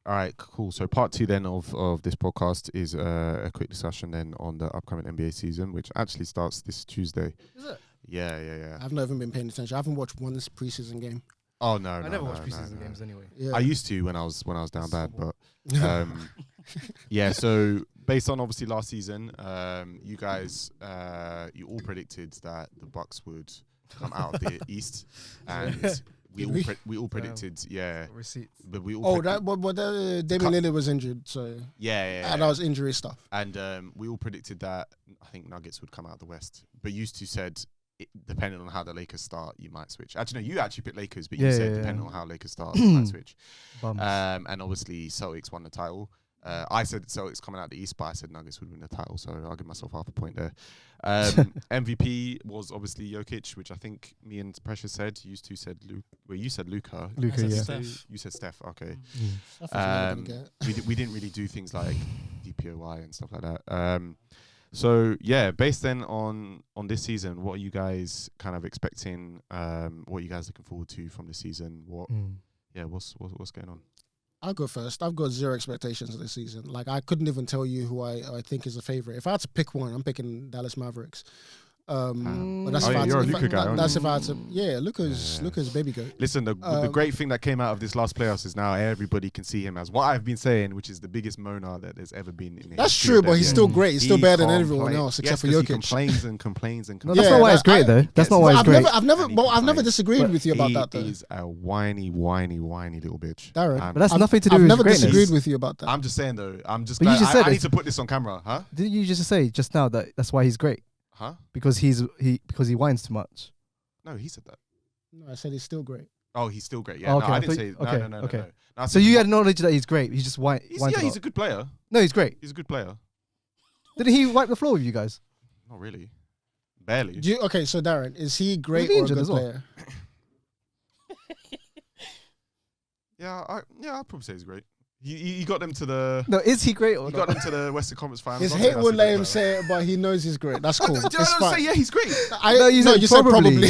All right, cool. So part 2 then of this podcast is a quick discussion then on the upcoming NBA season, which actually starts this Tuesday. Is it? Yeah. I've not even been paying attention. I haven't watched one preseason game. Oh no, I never watch preseason games anyway. Yeah. I used to when I was down bad, but yeah. So based on obviously last season, you guys you all predicted that the Bucks would come out of the East, and we all predicted Receipts. but we all Damian Lillard was injured, so yeah. that was injury stuff. And we all predicted that I think Nuggets would come out of the West, but used to said depending on how the Lakers start, you might switch. Actually, no, you actually picked Lakers, but you said depending on how Lakers start, you might switch. And obviously, Celtics won the title. I said Celtics coming out the East, but I said Nuggets would win the title, so I'll give myself half a point there. MVP was obviously Jokic, which I think me and Precious said. You two said Luke. Well, you said Luka. Luka, yeah. Steph. You said Steph. Okay. Mm. We didn't really do things like DPOY and stuff like that. So yeah, based then on this season, what are you guys kind of expecting? What are you guys looking forward to from the season? What's going on? I'll go first. I've got zero expectations of this season. Like, I couldn't even tell you who I think is a favorite. If I had to pick one, I'm picking Dallas Mavericks. But that's you're a Luka guy, aren't that's you? if I had to. Yeah, Luka's baby goat. Listen, the great thing that came out of this last playoffs is now everybody can see him as what I've been saying, which is the biggest moaner that there's ever been in the That's history true, of but the he's NBA. still great. He's still better than everyone complains. else except for 'cause Jokic. He complains and complains and No, complains. that's not why it's great, though. That's not why it's great. I've never disagreed with you about that, though. He is a whiny little bitch. Darren, And But that's nothing to do I've with never greatness. disagreed with you about that. I'm just saying though. I'm just. But you Glad, just said I it. need to put this on camera, huh? Didn't you just say just now that that's why he's great? Huh? Because he whines too much. No, he said that. No, I said he's still great. Oh, he's still great. Yeah, Oh, okay, no, I I didn't thought- say. okay, No. okay. No, I So said you acknowledge that he's great. He just whines. He's a good player. No, he's great. He's a good player. Didn't he wipe the floor with you guys? Not really. Barely. Okay, so Darren, is he great he or a injured good as well? player? I'd probably say he's great. He got them to the. No, is he great or He not? got them to the Western Conference Finals. His I'll say hate that's would a let good him player. say it, but he knows he's great. That's cool. Did I It's not fine. say you said you said said probably.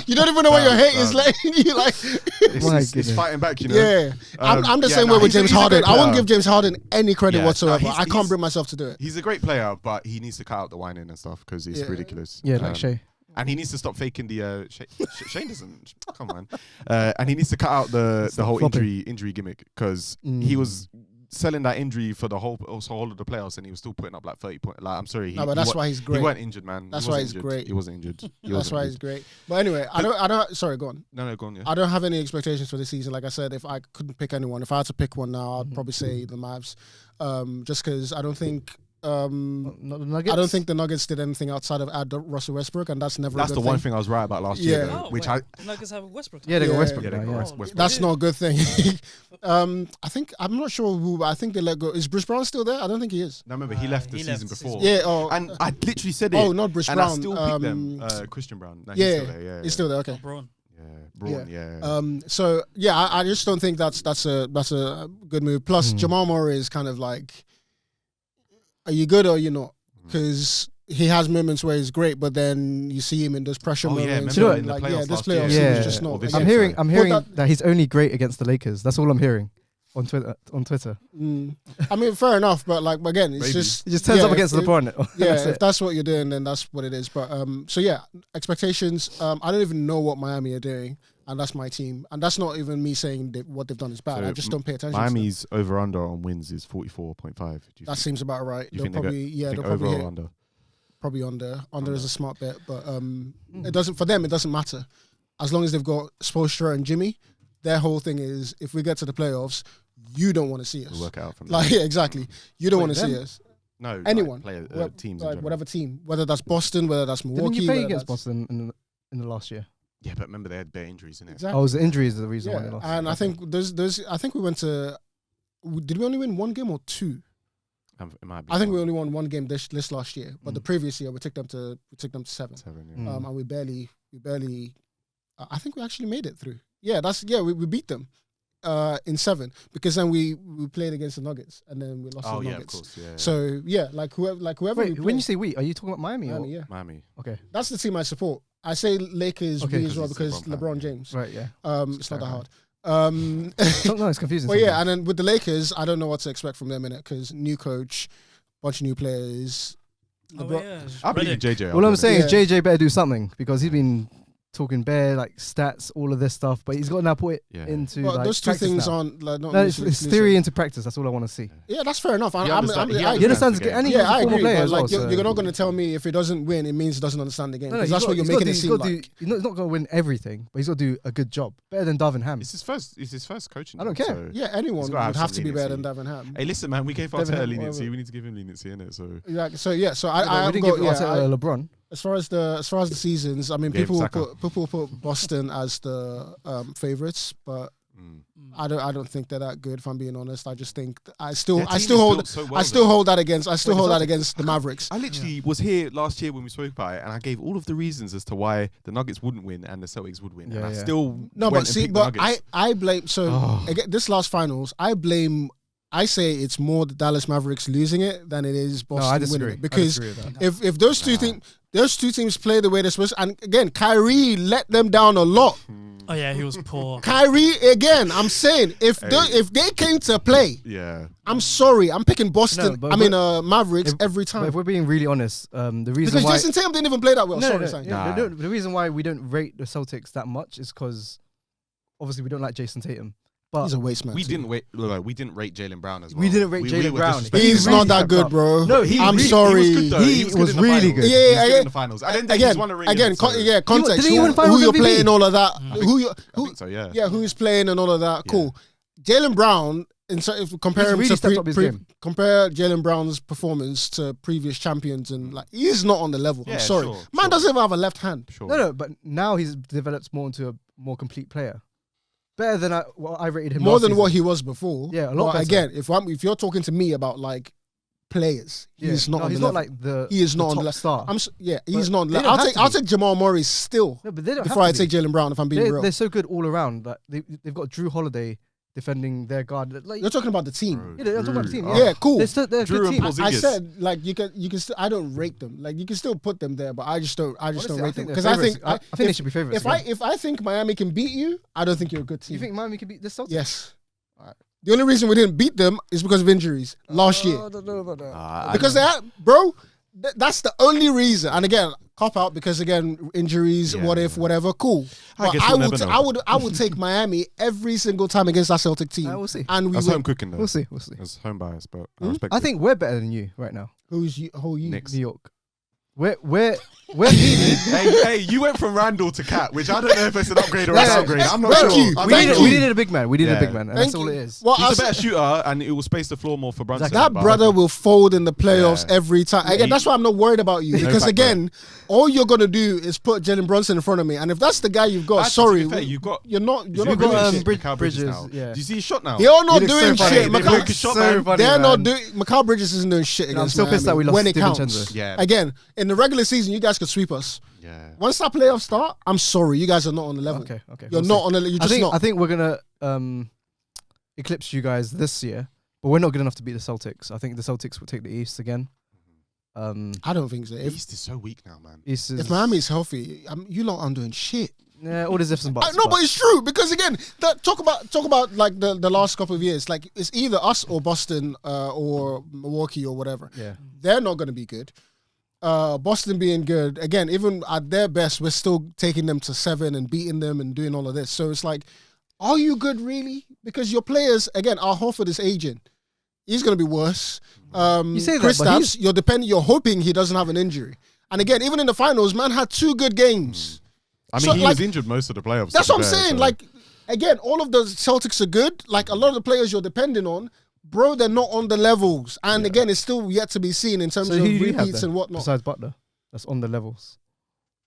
You don't even know what your hate is letting you like. It's fighting back, you know. Yeah, I'm the same way with James Harden. I won't give James Harden any credit whatsoever. I can't bring myself to do it. He's a great player, but he needs to cut out the whining and stuff because it's ridiculous. Yeah, like Shay. And he needs to stop faking the Shane doesn't come on. And he needs to cut out the whole injury gimmick because he was selling that injury for the whole of the playoffs and he was still putting up like 30 points. Like, I'm sorry, No, but that's why he's great. He weren't injured, man. That's why he's great. He wasn't injured. That's why he's great. But anyway, I don't. Sorry, go on. No, go on. Yeah. I don't have any expectations for this season. Like I said, if I couldn't pick anyone, if I had to pick one now, I'd probably say the Mavs. Just because I don't think. Not the Nuggets? I don't think the Nuggets did anything outside of add Russell Westbrook, and that's never. That's a the good one thing. thing I was right about last year, though, which Nuggets have Westbrook. Yeah, they got Westbrook. Yeah, they now, got yeah. Westbrook. That's not a good thing. I think I'm not sure who. But I think they let go. Is Bruce Brown still there? I don't think he is. No, remember he left the season before. Yeah. And I literally said it. Oh, not Bruce and Brown. I still picked them. Christian Brown. No, yeah, he's still there. Yeah, he's still there. Okay. Braun. Braun. Yeah. So yeah, I just don't think that's a good move. Plus, Jamal Murray is kind of like, are you good or are you not? Because he has moments where he's great, but then you see him in those pressure moments. remember in like, the playoffs this last playoffs year. he was just not. this I'm year, hearing Well, that he's only great against the Lakers. That's all I'm hearing on Twitter. I mean, fair enough, but like again, it's just He just turns up against LeBron. If that's what you're doing, then that's what it is. But so yeah, expectations. I don't even know what Miami are doing, and that's my team, and that's not even me saying what they've done is bad. So I just don't pay attention. Miami's over under on wins is 44.5. That seems about right. You They'll think probably think they'll over probably or hit. under? Probably under. Under is a smart bet, but it doesn't for them. It doesn't matter as long as they've got Spoelstra and Jimmy. Their whole thing is if we get to the playoffs, you don't want to see us. We'll work it out from like there. yeah, exactly. You don't want to see us. No, Anyone, like teams, in like general. whatever team, whether that's Boston, whether that's Milwaukee. Didn't you play whether against that's- Boston in the last year? Yeah, but remember they had bare injuries in it. Exactly. Oh, it was the injuries the reason why they Yeah, lost. and I think there's. I think we went to. Did we only win one game or two? It might be I think we one. only won one game this last year, but the previous year we took them to 7. 7, yeah. And we barely. I think we actually made it through. Yeah, we beat them in 7 because then we played against the Nuggets and then we lost to the yeah, Nuggets. of course. Yeah. So yeah, like whoever. Wait, we when you play- say we, are you talking about Miami? Miami, or? yeah, Miami. Okay, that's the team I support. I say Lakers Okay, we as well because because it's LeBron LeBron James. right, yeah. It's not that hard. No, it's confusing. But yeah, and then with the Lakers, I don't know what to expect from them in it because new coach, bunch of new players. I believe JJ. All I'm saying is JJ better do something because he's been talking bare like stats, all of this stuff, but he's got to now put it into like those two things now. on. Like, not it's theory into practice. That's all I want to see. Yeah, that's fair enough. He I understands the game. And I agree. Player But well, you're not going to tell me if he doesn't win, it means he doesn't understand the game. No, that's what you're making it seem like. He's not going to win everything, but he's got to do a good job, better than Darvin Ham. It's his first coaching. I don't care. So anyone would have to be better than Darvin Ham. Hey, listen, man, we gave Arteta leniency. We need to give him leniency, innit? So I didn't give Arteta LeBron. As far as the seasons, I mean, people will put Boston as the favourites, but I don't think they're that good. If I'm being honest, I just think I still hold that against the Mavericks. I literally was here last year when we spoke about it, and I gave all of the reasons as to why the Nuggets wouldn't win and the Celtics would win, and I still I blame again, this last finals. I say it's more the Dallas Mavericks losing it than it is Boston winning it. Because if those two teams play the way they're supposed to, and again, Kyrie let them down a lot. Oh yeah, he was poor. Kyrie, again, I'm saying if they came to play, I'm sorry, I'm picking Boston. Mavericks every time. But if we're being really honest, the reason because Jason Tatum didn't even play that well. The reason why we don't rate the Celtics that much is because obviously we don't like Jason Tatum. But he's a waste man. We didn't rate Jaylen Brown as well. We didn't rate Jaylen Brown. He's not that good, bro. No, I'm sorry. He was really good. Yeah, in the finals. I didn't think he's won a ring. Context. Who you're playing, all of that. I think so, yeah. Yeah, who's playing and all of that. Cool. Jaylen Brown, if compare him to compare Jaylen Brown's performance to previous champions, and like he's not on the level. I'm sorry, man doesn't even have a left hand. No, but now he's developed more into a more complete player. Better than I rated him. More than what he was before. Yeah, a lot better. Again, if you're talking to me about like players, he's not. He's not like the. He is not on the star. He's not. I'll take Jamal Murray still. No, but they don't before I take Jaylen Brown. If I'm being real, they're so good all around. Like they've got Drew Holiday defending their guard. Like, you're talking about the team. Yeah, I'm talking about the team. Yeah, cool. They're a good team. I said like you can still. I don't rate them. Like you can still put them there, but I just don't rate them because I think they should be favorites. If I think Miami can beat you, I don't think you're a good team. You think Miami can beat the Celtics? Yes. The only reason we didn't beat them is because of injuries last year. I don't know about that. Because that's the only reason. And again, cop out because again, injuries, whatever, cool. But I would take Miami every single time against that Celtic team. We'll see. And that's home cooking though. We'll see. It's home bias, but I respect I think we're better than you right now. Who are you? Knicks. New York. We're needed. Hey, you went from Randall to Cat, which I don't know if it's an upgrade or a downgrade. I'm not sure. We needed a big man. We needed a big man, and that's all it is. Well, he's a better shooter, and it will space the floor more for Brunson. That brother will fold in the playoffs every time. Again, that's why I'm not worried about you because again, all you're gonna do is put Jalen Brunson in front of me, and if that's the guy you've got, sorry, you're not doing shit. Bridges. Do you see his shot now? They're not doing shit. They're not doing. Mikal Bridges isn't doing shit against I'm still pissed that we lost when it counts. Yeah. Again, in the regular season, you guys could sweep us. Yeah. Once that playoff start, I'm sorry, you guys are not on the level. Okay. You're not on the. You're just not. I think we're gonna eclipse you guys this year, but we're not good enough to beat the Celtics. I think the Celtics will take the East again. I don't think so. East is so weak now, man. If Miami's healthy, you lot aren't doing shit. Yeah, all the ifs and buts. No, but it's true because again, talk about like the last couple of years. Like it's either us or Boston or Milwaukee or whatever. Yeah, they're not going to be good. Boston being good again, even at their best, we're still taking them to 7 and beating them and doing all of this. So it's like, are you good really? Because your players again, Al Horford is aging. He's going to be worse. You say Chris that, Kristaps, you're hoping he doesn't have an injury. And again, even in the finals, man had 2 good games. I mean, he was injured most of the playoffs. That's what I'm saying. So. Like, again, all of the Celtics are good. Like, a lot of the players you're depending on, bro, they're not on the levels. And again, it's still yet to be seen in terms of repeats and whatnot. Besides Butler, that's on the levels.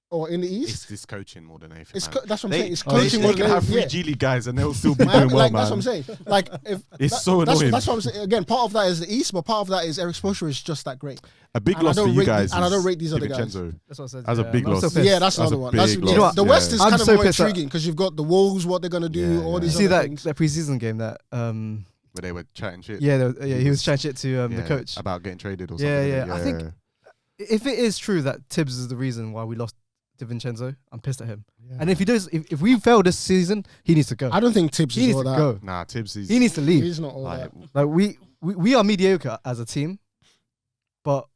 Or in the East? It's this coaching more than anything. That's what I'm saying. It's coaching more than anything. They can have 3 G League guys and they'll still be doing well, man. That's what I'm saying. Like, it's so annoying. That's what I'm saying. Again, part of that is the East, but part of that is Eric Spoelstra is just that great. A big loss for you guys. And I don't rate these other guys. That's what I said. As a big loss. Yeah, that's another one. The West is kind of more intriguing because you've got the Wolves, what they're going to do, all these other things. You see that preseason game that... where they were chatting shit? Yeah, he was chatting shit to the coach. About getting traded or something. Yeah. I think if it is true that Tibbs is the reason why we lost DiVincenzo. I'm pissed at him. Yeah. And if he does, if we fail this season, he needs to go. I don't think Tibbs He is needs all to that. go. Nah, Tibbs is. He needs to leave. He's not all that. Like we are mediocre as a team, but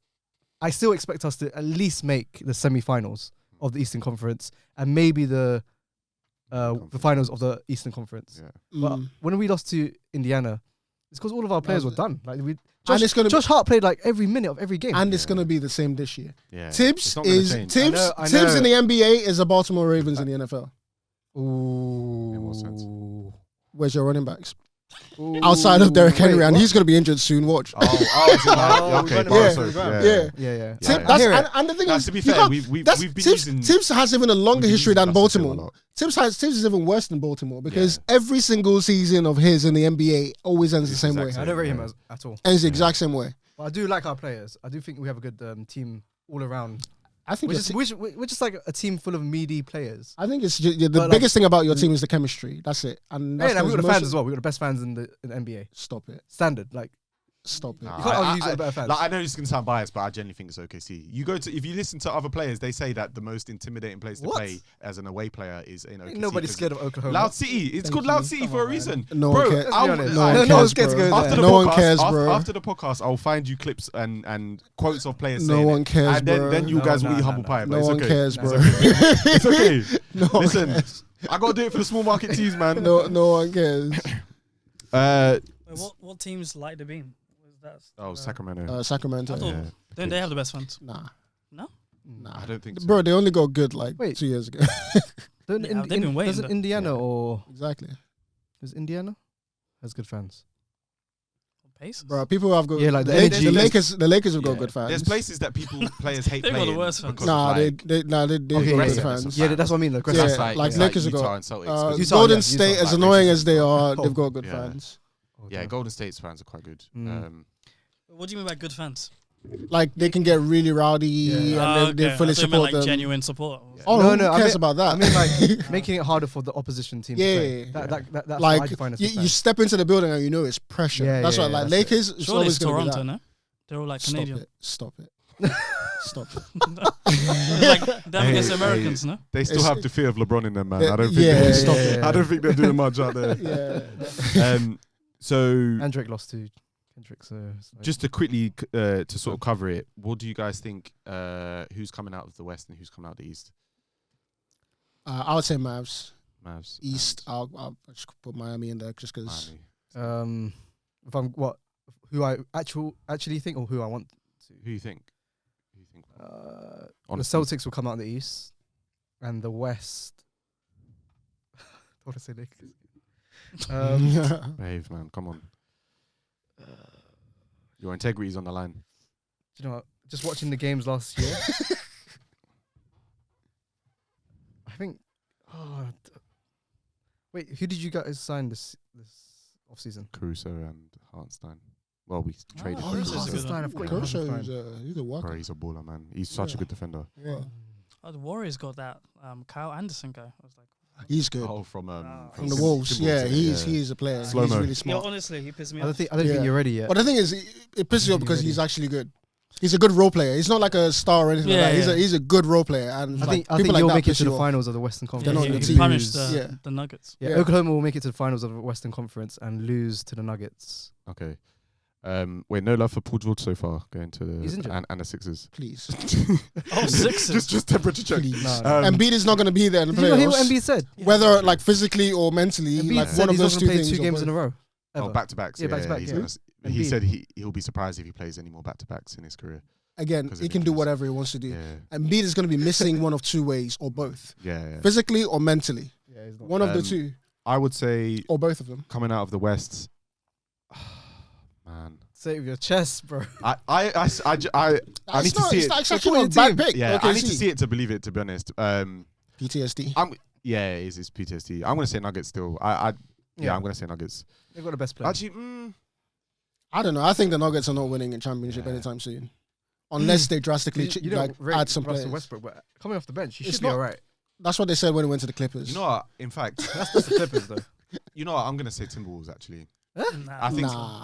I still expect us to at least make the semi-finals of the Eastern Conference and maybe the finals of the Eastern Conference. Yeah. But when we lost to Indiana, it's because all of our players were done. Like Josh Hart played like every minute of every game, and it's gonna be the same this year. Yeah. Tibbs I know. Tibbs in the NBA is the Baltimore Ravens in the NFL. Ooh. In what sense? Where's your running backs? Outside of Derrick Henry, and he's gonna be injured soon. Watch. Okay. Yeah. Yeah. And the thing is, to be fair, we've been using. Tibbs has even a longer history than Baltimore. Tibbs is even worse than Baltimore because every single season of his in the NBA always ends the same way. I don't rate him at all. Ends the exact same way. But I do like our players. I do think we have a good team all around. I think we're just like a team full of meaty players. I think it's just, the biggest thing about your team is the chemistry. That's it. And that's we got the fans as well. We got the best fans in the NBA. Stop it. Standard, like. Stop it. You can't argue who's got the better fans. I know this can sound biased, but I genuinely think it's OKC. If you listen to other players, they say that the most intimidating place to play as an away player is in OKC. Nobody's scared of Oklahoma. Loud City. It's called Loud City for a reason. No one cares. No one's scared to go there. No one cares, bro. After the podcast, I'll find you clips and quotes of players. No one cares, and bro. then you guys will eat humble pie. No one cares, bro. It's okay. Listen, cares. I gotta do it for the small market teams, man. No one cares. What teams like the beam? Sacramento. Sacramento. Don't they have the best fans? Nah. No? Nah, I don't think so. Bro, they only got good 2 years ago. They've been waiting. Doesn't Indiana or exactly? Does Indiana has good fans? Pacers? Bro, people have got the energy. The Lakers have got good fans. There's places that players hate playing. They've got the worst fans. Nah, they got good fans. Yeah, that's what I mean. Like Lakers have Utah got and Celtics. Golden State, as annoying as they are, they've got good fans. Yeah, Golden State's fans are quite good. What do you mean by good fans? Like they can get really rowdy and they fully support them. Genuine support. Yeah. Oh, no, who cares about that? I mean, like making it harder for the opposition team. Yeah, to play. That's like what I define as you step into the building and you know it's pressure. That's why, like Lakers. It's surely always it's Toronto, no? They're all like Canadian. Stop it. Stop it. Like them against Americans, no? They still have the fear of LeBron in them, man. I don't think. I don't think they're doing much out there. So and Drake lost to Kendrick. So just to quickly to sort of cover it, what do you guys think? Who's coming out of the West and who's coming out of the East? I would say Mavs. East. I'll just put Miami in there just because. If I'm who I actually think or who I want to. Who you think? The Celtics will come out of the East, and the West. I want to say Lakers. Behave, man. Come on. Your integrity is on the line. Do you know what? Just watching the games last year, I think. Wait, who did you guys sign this off season? Caruso and Hartenstein. Well, we traded. Caruso, he's a worker. Bro, he's a baller, man. He's such a good defender. Yeah. Oh, the Warriors got that Kyle Anderson guy. I was like, he's good. Oh, from the Wolves. Yeah, he's a player. He's really smart. Yeah, honestly, he pissed me off. I don't think you're ready yet. But the thing is, it pisses you off because he's actually good. He's a good role player. He's not like a star or anything like that. He's a good role player. And I think you'll make it to the finals of the Western Conference. He punished the Nuggets. Yeah, Oklahoma will make it to the finals of the Western Conference and lose to the Nuggets. Okay. Wait, no love for Paul George so far going to the and the Sixers. Please. Sixers. just temperature check. Embiid is not going to be there in the playoffs. Did you hear what Embiid said? Whether like physically or mentally, Embiid like said one of he's those not gonna two play things. 2 games in a row. Oh, back-to-backs. Yeah, back-to-back. He said he'll be surprised if he plays any more back-to-backs in his career. Again, he can do whatever he wants to do. Embiid is going to be missing one of 2 ways or both. Physically or mentally. Yeah, one of the two. I would say, or both of them. Coming out of the West, man. Save your chest, bro. I need to see it. It's actually a bad pick. Yeah, I need to see it to believe it. To be honest, PTSD. It's PTSD. I'm gonna say Nuggets still. I'm gonna say Nuggets. They've got the best player. Actually, I don't know. I think the Nuggets are not winning a championship anytime soon, unless they drastically add some players. Westbrook, but coming off the bench, he should be all right. That's what they said when he went to the Clippers. You know what? In fact, that's the Clippers though. You know what? I'm gonna say Timberwolves actually. I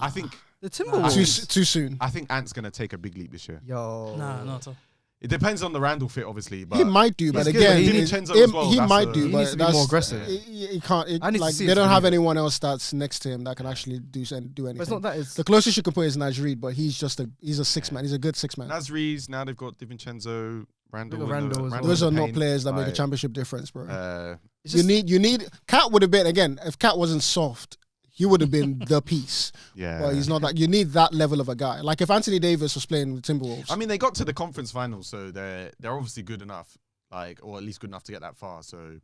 think the Timberwolves too soon. I think Ant's gonna take a big leap this year. Yo, not at all. It depends on the Randall fit, obviously. But he might do, but He's again, good, DiVincenzo as well, he that's might a- do. He But needs to be that's more aggressive. He can't. I need to Like see they it don't to have believe it. anyone else that's next to him that can actually do anything. But it's not that. It's The closest you can put is Naj Reid, but he's a 6-man. He's a good 6-man. Nasri's, now they've got DiVincenzo, Randall. Randall as well. Those are not Payne, players that make a like, championship difference, bro. it's You just- need. Cat would have been again if Cat wasn't soft. He would have been the piece. Yeah. But he's not that. You need that level of a guy. Like if Anthony Davis was playing with Timberwolves. I mean, they got to the conference finals, so they're obviously good enough, like, or at least good enough to get that far. So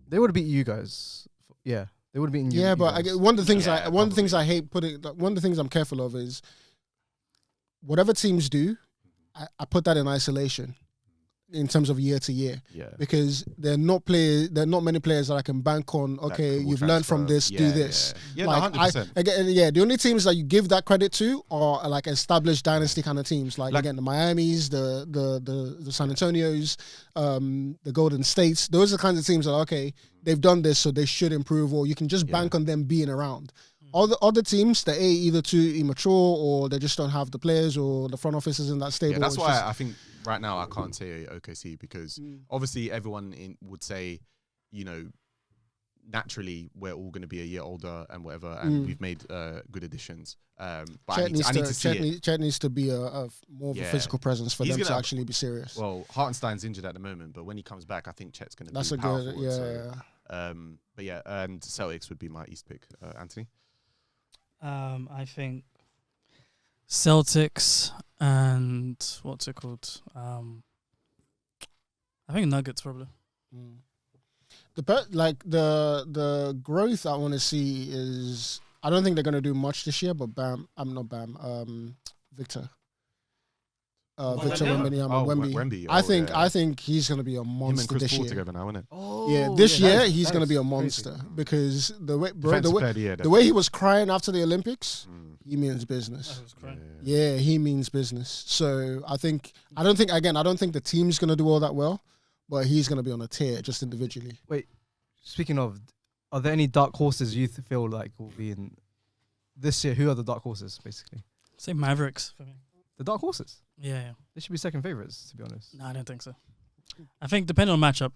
They would have beat you guys. Yeah, they would have beaten you. yeah, you but guys. one of the things Yeah, one of the things probably. I hate putting. One of the things I'm careful of is whatever teams do, I put that in isolation in terms of year to year. yeah, Because there are not many players that I can bank on. Okay, will you've learned from transfer. this, do this. Yeah, Like, 100%. Again, yeah, the only teams that you give that credit to are like established dynasty kind of teams. Like again, the Miamis, the San Antonios, the Golden States. Those are the kinds of teams that okay, they've done this, so they should improve, or you can just bank on them being around. All the other teams, they're either too immature or they just don't have the players or the front office isn't that stable. Yeah, that's It's why just- I think right now I can't say OKC because obviously everyone would say, you know, naturally we're all going to be a year older and whatever, and we've made good additions. But I need to see it. Chet needs to be a more of a Yeah. physical presence for He's them to gonna- actually be serious. Well, Hartenstein's injured at the moment, but when he comes back, I think Chet's going to That's be a powerful. good, yeah. So, but yeah, and Celtics would be my East pick. Anthony? I think Celtics and what's it called? I think Nuggets probably. The growth I want to see is I don't think they're gonna do much this year, but Victor. Victor Wembanyama, Wemby. Wemby. I yeah. think he's gonna be a Him and monster Chris this Paul year. together now, isn't it? Oh, Yeah, this year that is- he's that gonna is be a crazy. monster because the way Defensive player of the year, the way he was crying after the Olympics, Mm. he means business. That was great. Yeah, he means business. So I don't think the team's gonna do all that well, but he's gonna be on a tear just individually. Speaking of, are there any dark horses you feel like will be in this year? Who are the dark horses, basically? Say Mavericks for me. The dark horses. Yeah. They should be second favorites, to be honest. No, I don't think so. I think depending on matchup,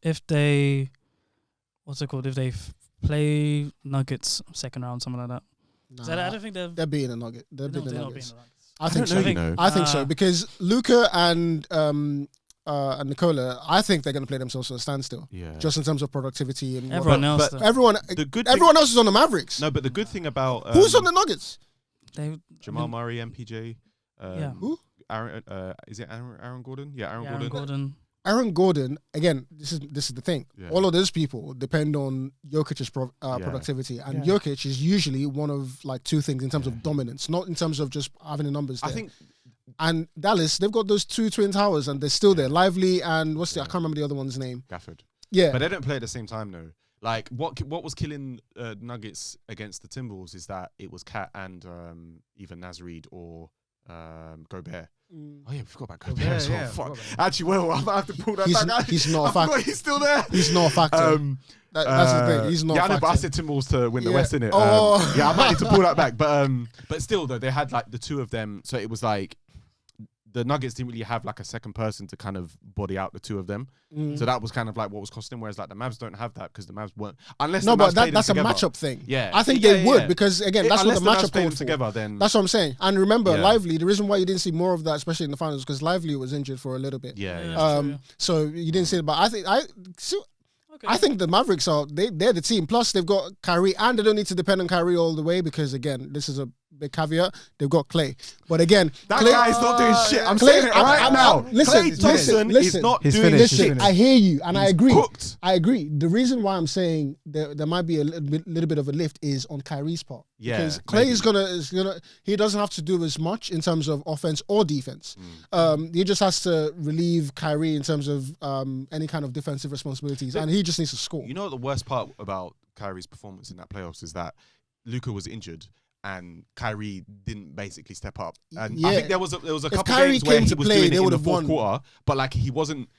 if they, what's it called? If they play Nuggets second round, something like that. 'Cause I don't think They're beating a Nugget. They're beating the not Nuggets. being the Nuggets. I think so. you know. I think so because Luca and Nicola, I think they're going to play themselves to a standstill, Yeah. just in terms of productivity and Everyone whatnot. else, but though, Everyone Everyone else is on the Mavericks. No, but the good thing about Who's on the Nuggets? they Jamal Murray, MPJ. Yeah. Who? Aaron, is it Aaron Gordon? Yeah, Aaron Aaron Gordon. Gordon. Aaron Gordon. Again, this is the thing. Yeah. All of those people depend on Jokic's productivity, and Jokic is usually one of like two things in terms of dominance, not in terms of just having the numbers there. I think And Dallas, they've got those two twin towers, and they're still there. Lively and I can't remember the other one's name. Gafford. Yeah, But they don't play at the same time, though. Like, what was killing Nuggets against the Timberwolves is that it was Cat and either Naz Reid or Gobert. Oh, yeah, we forgot about Gobert as well. yeah, Fuck. Actually, well, I might have to pull that He's- back. he's not a I forgot factor. He's still there. he's not a factor. That's the thing. He's not. Yeah, a I know, but I factor. said Timberwolves to win the Yeah. West, innit? Oh. Yeah, I might need to pull that back. But still, though, they had like the two of them. So it was like the Nuggets didn't really have like a second person to kind of body out the two of them. So that was kind of like what was costing. Whereas like the Mavs don't have that because the Mavs weren't. Unless No, the but Mavs played them that's a together. matchup thing. Yeah. I think Yeah, they yeah, would yeah. because again, that's what Unless the the Mavs matchup played them called for. together, then That's what I'm saying. And remember, Yeah. Lively. The reason why you didn't see more of that, especially in the finals, because Lively was injured for a little bit. yeah. So you didn't see it. But I think the Mavericks they're the team. Plus they've got Kyrie, and they don't need to depend on Kyrie all the way because again, this is a big caveat. They've got Clay, but again, That Clay, guy's not doing shit. I'm Clay- saying it right now. listen, Klay Thompson listen. is not He's doing finished. shit. Listen, I hear you, and I He's agree. cooked. I agree. The reason why I'm saying there might be a little bit of a lift is on Kyrie's part. Yeah, because Clay maybe. is gonna. He doesn't have to do as much in terms of offense or defense. He just has to relieve Kyrie in terms of any kind of defensive responsibilities, and he just needs to score. You know what the worst part about Kyrie's performance in that playoffs is that Luka was injured and Kyrie didn't basically step up. And I Yeah. think there was a couple Kyrie games where came he to was play, doing they it in would the have fourth won. quarter, but like he wasn't.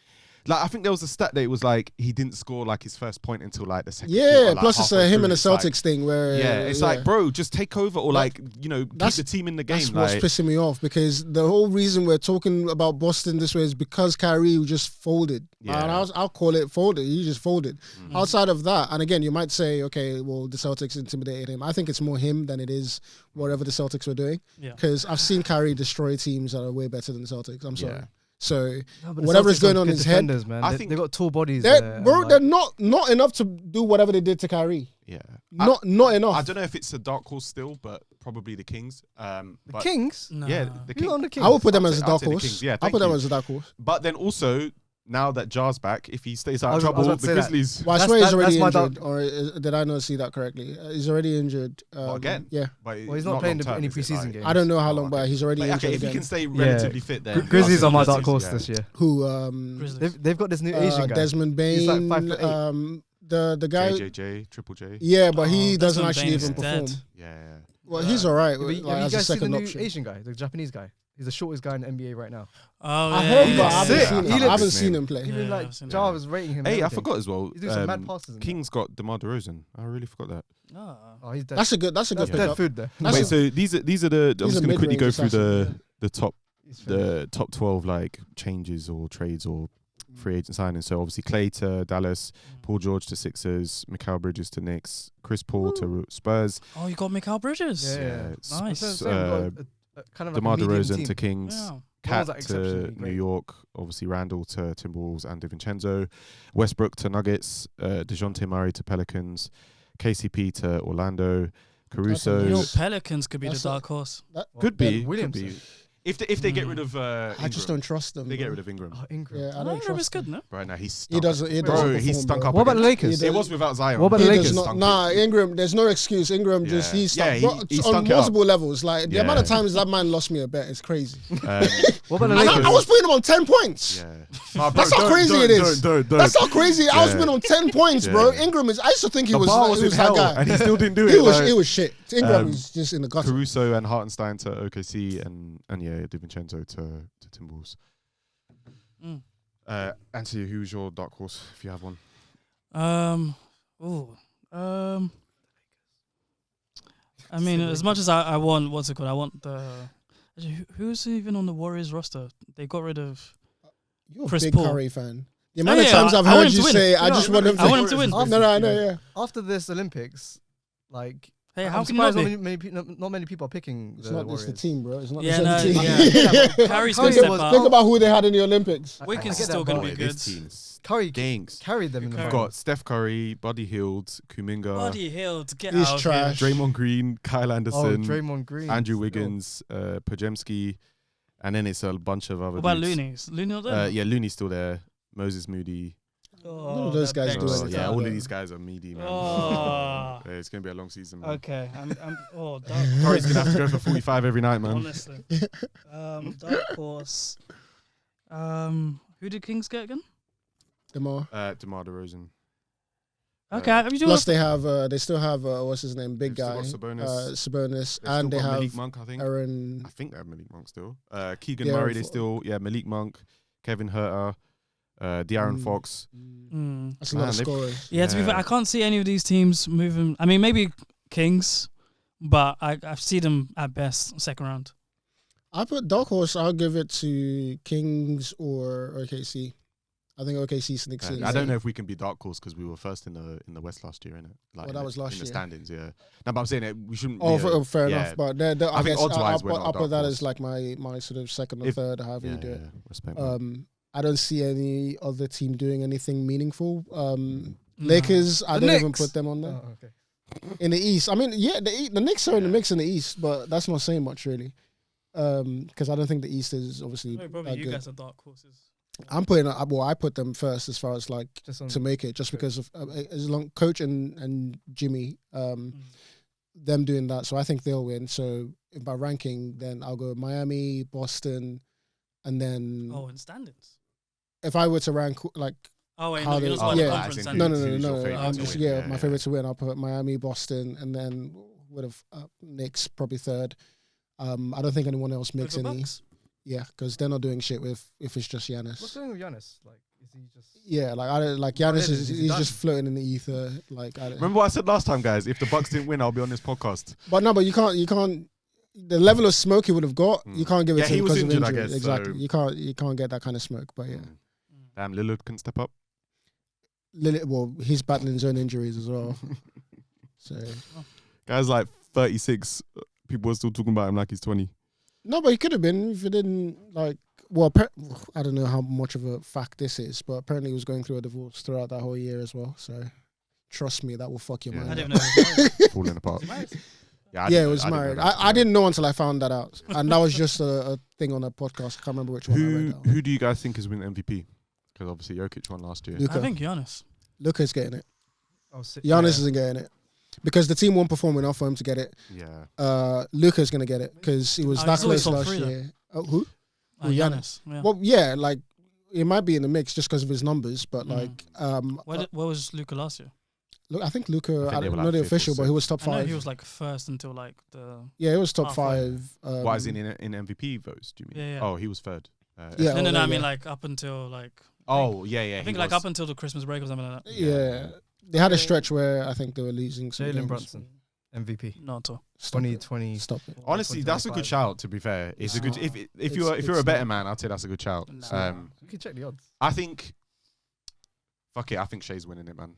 Like I think there was a stat that it was like he didn't score like his first point until like the second. Yeah, quarter, like, plus it's halfway him through. and the It's Celtics like, thing where it's like, bro, just take over or like keep that's- the team in the game. that's like, what's pissing me off, because the whole reason we're talking about Boston this way is because Kyrie just folded. Yeah. And I'll call it folded. He just folded. Outside of that, and again, you might say, okay, well, the Celtics intimidated him. I think it's more him than it is whatever the Celtics were doing. Because I've seen Kyrie destroy teams that are way better than the Celtics. I'm sorry. Yeah. So but the whatever is Celtics going are on good in his head, defenders, man. I think they got tall bodies. they're not enough to do whatever they did to Kyrie. Yeah. Not enough. I don't know if it's a dark horse still, but probably the Kings. The But Kings? Nah. yeah, the Who's Kings. on the Kings? I would put them I'd as a say- dark I'd say the horse. Kings. Yeah, I'll thank put them you. as a dark horse. But then also, now that Jar's back, if he stays out I of was trouble, about the to say that. Grizzlies. Well, I That's- swear he's that- already that's my injured, or did I not see that correctly? He's already injured. Again? Yeah. But Well, he's not playing long-term, any is it, preseason like- games. I don't know how Oh, long, okay. but he's already But, injured okay, if he again. can stay relatively fit, then Grizzlies are my Grizzlies, dark horse yeah. this year. Who? Grizzlies. They've got this new Asian guy. Desmond He's Bain. like 5'8". The guy. JJJ, Triple J. Yeah, but he Oh, doesn't Desmond actually Bain even is perform. dead. Yeah. Well, he's alright. Have you Like, as a guys seen the second new option. Asian guy, the Japanese guy? He's the shortest guy in the NBA right now. Oh, I yeah, heard, yeah, but I yeah. haven't Sick. seen He him. I looks- haven't seen him play. Even Yeah, like I've seen Jar that. was rating him. Hey, and I everything. forgot as well. He's doing some mad passes. in there. Kings got DeMar DeRozan. I really forgot that. Oh. Oh, he's dead. That's a good That's pickup. dead food there. That's Wait, a- so these are the. I'm just a gonna quickly go mid-range through assassin, the top He's finished. the top 12 like changes or trades or free agent signings. So obviously Clay to Dallas, Paul George to Sixers, Mikal Bridges to Knicks, Chris Paul to Spurs, Oh, you got Mikal Bridges. Yeah. Nice. That's what I'm saying, we've got a kind of like DeMar a medium DeRozan team. to Kings, Yeah. Well, Cat that to exceptionally New great. York, obviously Randall to Timberwolves and DiVincenzo, Westbrook to Nuggets, DeJounte Murray to Pelicans, KCP to Orlando, Caruso. You know, Pelicans could be That's the dark horse. Could Ben be. Could Williamson. be. If they get rid of I just Ingram, don't trust them. they get bro. rid of Ingram. Oh, Ingram. Yeah, I Ingram don't is trust good, him. no? Right now, he's He doesn't. He Bro, doesn't he perform, stunk bro. up. What about the against- Lakers? He It was without Zion. What about the He Lakers? does not. Stunk Nah, it. Ingram. There's no excuse. Ingram just Yeah. he stunk. Yeah, Bro, he on stunk it up. multiple levels. Like the amount of Yeah. times that man lost me a bet is crazy. Um, What about the And Lakers? I was putting him on 10 points. yeah. That's how crazy it is. Don't. That's how crazy. I was Yeah. putting on 10 points, bro. Yeah. Ingram is. I used to think he The was. bar He was in was that hell, guy. and he still didn't do it. He was. like, He was shit. Ingram um, is just in the gutter. Caruso and Hartenstein to OKC and yeah, DiVincenzo to Timberwolves. Mm. Anthony, who's your dark horse if you have one? I mean, as much as I want, what's it called? I want the. Actually, who's even on the Warriors roster? They got rid of. You're a Chris big Paul. Curry fan. The amount of yeah, times I've I want heard him you to win. say, "I No, just want him." I want him to win. No, I know. Yeah. After this Olympics, like, Hey, I'm how can you not surprised be? not many people are picking It's the not Warriors. just the team, bro. It's not Yeah, just the no, team. yeah. Curry's gonna Curry step was- up. Think about who they had in the Olympics. Wiggins I is get still that, going but to be good. This team is Curry stinks. carried them in the Curry. You've final. got Steph Curry, Buddy Hield, Kuminga, Buddy Hield, get He's out trash. of here. Draymond Green, Kyle Oh, Anderson, Draymond Green. Andrew still. Wiggins, Pajemski, and then it's a bunch of other What about dudes. Looney? Is Looney not there? Yeah, Looney's still there. Moses Moody. None of those that guys begs do Oh, anything. yeah, Yeah, all of bro. these guys are meaty, man. Oh. Yeah, it's gonna be a long season, man. Okay, I'm Curry's gonna have to go for 45 every night, man. honestly. Dark horse. Who did Kings get again? DeMar. DeMar DeRozan. Okay, have you Plus, they still have what's his name, big They've guy, still got Sabonis. Sabonis, They've and still they got have Malik Monk, I think. Aaron. I think they have Malik Monk still. Keegan Yeah, Murray, they Fo- still, Malik Monk, Kevin Herter, De'Aaron Fox. That's a lot of Man, scorers. Yeah, to be fair, I can't see any of these teams moving. I mean, maybe Kings, but I see them at best second round. I put dark horse. I'll give it to Kings or OKC. I think OKC sneaks in. I don't know if we can be dark horse because we were first in the West last year, innit? Like Well, that was last in year. the standings, yeah. No, but I'm saying it, we shouldn't. Oh, be fair yeah. enough. But I think guess odds-wise, we're not I'll dark put that horse. as like my sort of second or third, however you do it. Respect. Man. I don't see any other team doing anything meaningful. Lakers, I don't even Knicks. put them on there. Oh, okay. In the East, I mean, yeah, the Knicks are in the mix in the East, but that's not saying much really. Because I don't think the East is obviously Probably that you good. guys are dark horses. I'm putting, I put them first as far as like Just on to make it, just because of as long coach and Jimmy, them doing that. So I think they'll win. So if by ranking, then I'll go Miami, Boston, and then Oh, in standings. if I were to rank like Oh wait, How no, they- you're not talking yeah. about as conference in no, standings. no, no, Who's no, your no, favourite I'm to just win? my favorite to win. I'll put Miami, Boston, and then would have Knicks probably third. I don't think anyone else makes With the any. Bucks? Yeah, because they're not doing shit with if it's just What's Giannis. going on with Giannis? Like, Is he just? Yeah, like Giannis he's just floating in the ether. Like remember what I said last time, guys? If the Bucks didn't win, I'll be on this podcast. But no, but you can't. The level of smoke he would have got, you can't give it to him because of injury. I guess, exactly, so. you can't get that kind of smoke. But yeah, damn, Lillard couldn't step up. Well, he's battling his own injuries as well. So, guys, like 36, people are still talking about him like he's 20. No, but he could have been if he didn't like. Well, I don't know how much of a fact this is, but apparently he was going through a divorce throughout that whole year as well. So, trust me, that will fuck your mind. I didn't know. Falling apart. Yeah, it was married. I didn't know until I found that out, and that was just a thing on a podcast. I can't remember which one. I read that. Who do you guys think is winning MVP? Because obviously Jokic won last year. Luka. I think Giannis. Luka's getting it. Giannis Isn't getting it because the team won't perform enough for him to get it. Yeah. Luka's gonna get it because he was that close last year. Oh, who? Giannis. Yeah. Well, yeah, like it might be in the mix just because of his numbers, but like, what was Luka last year? Look, I think Luka. I don't know like the official, but he was top 5. I know he was like first until like the. Yeah, he was top halfway. 5. Why is he in MVP votes? Do you mean? Yeah. Oh, he was third. Yeah. No. I mean like up until like. Oh yeah. I think like up until the Christmas break or something like that. Yeah. They had a stretch where I think they were losing. Jalen Brunson, MVP. Not at all. 2020. Stop it. Honestly, that's a good shout. To be fair, it's a good. If you're a better man, I'd say that's a good shout. You can check the odds. I think. Fuck it, I think Shea's winning it, man.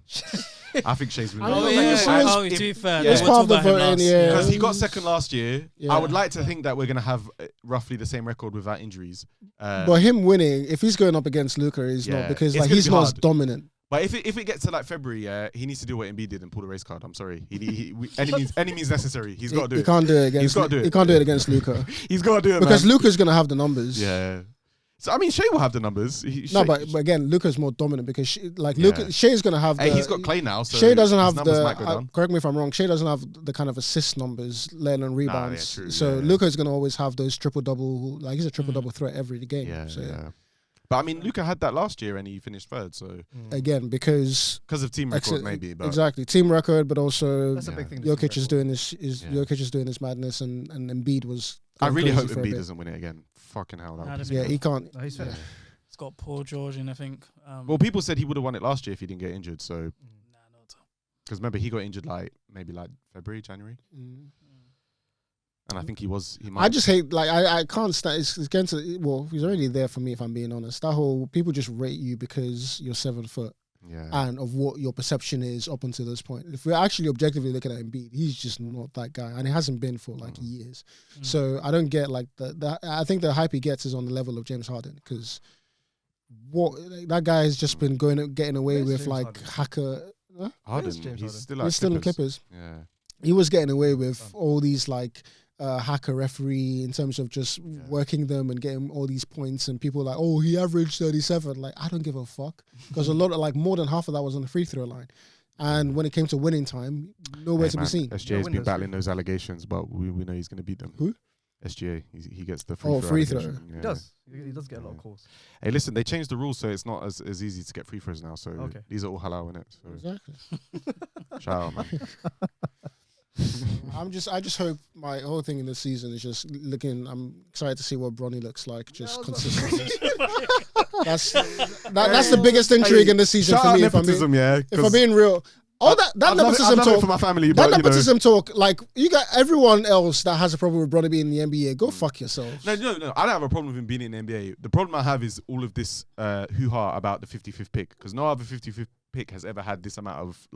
I think Shea's winning To be fair, it's part of the voting, yeah. Because he got second last year. Yeah. I would like to think that we're gonna have roughly the same record without injuries. But him winning, if he's going up against Luka, he's not because like he's not as dominant. But if it gets to like February, he needs to do what Embiid did and pull the race card. I'm sorry. Any means necessary. He's got to do it. He can't do it against. He's got to do it. He can't do it against Luka. He's got to do it because Luka's gonna have the numbers. Yeah. So I mean, Shea will have the numbers. But again, Luka's more dominant because Shea's gonna have. He's got Clay now. So Shea doesn't have the. Correct me if I'm wrong. Shea doesn't have the kind of assist numbers, let alone rebounds. True, so Luka's gonna always have those triple double. Like he's a triple double threat every game. Yeah. But I mean, Luka had that last year and he finished third. So again, because of team record, maybe. But exactly team record, but also that's a big thing. Jokic is doing this. Jokic is doing this madness, and Embiid was. I really hope Embiid doesn't win it again. Fucking hell, he can't. No, he's fair. It's got Paul George in, I think. Well, people said he would have won it last year if he didn't get injured. So, not because remember he got injured maybe February, January. And I think he might. I just hate I can't stand. It's going to. Well, he's already there for me if I'm being honest. That whole people just rate you because you're 7 foot. Yeah. And of what your perception is up until this point. If we're actually objectively looking at Embiid, he's just not that guy, and he hasn't been for years. So I don't get I think the hype he gets is on the level of James Harden because that guy has just been getting away with hacker. Harden, he's still in the Clippers. Yeah, he was getting away with all these hacker referee in terms of just working them and getting all these points, and people like, oh, he averaged 37. Like, I don't give a fuck because a lot of more than half of that was on the free throw line. And when it came to winning time, nowhere to be seen. SGA's been battling those allegations, but we know he's going to beat them. Who? SGA. He gets the free throw. Yeah. He does. He does get a lot of calls. Hey, listen, they changed the rules, so it's not as easy to get free throws now. So these are all halal, innit? So exactly. Shout out, man. I just hope my whole thing in this season is just looking. I'm excited to see what Bronny looks like. Just consistently. That's the biggest intrigue in this season for me. If I'm being real. All that nepotism talk for my family, that nepotism talk, like you got everyone else that has a problem with Bronny being in the NBA. Go fuck yourselves. No, I don't have a problem with him being in the NBA. The problem I have is all of this hoo-ha about the 55th pick, because no other 55th pick has ever had this amount of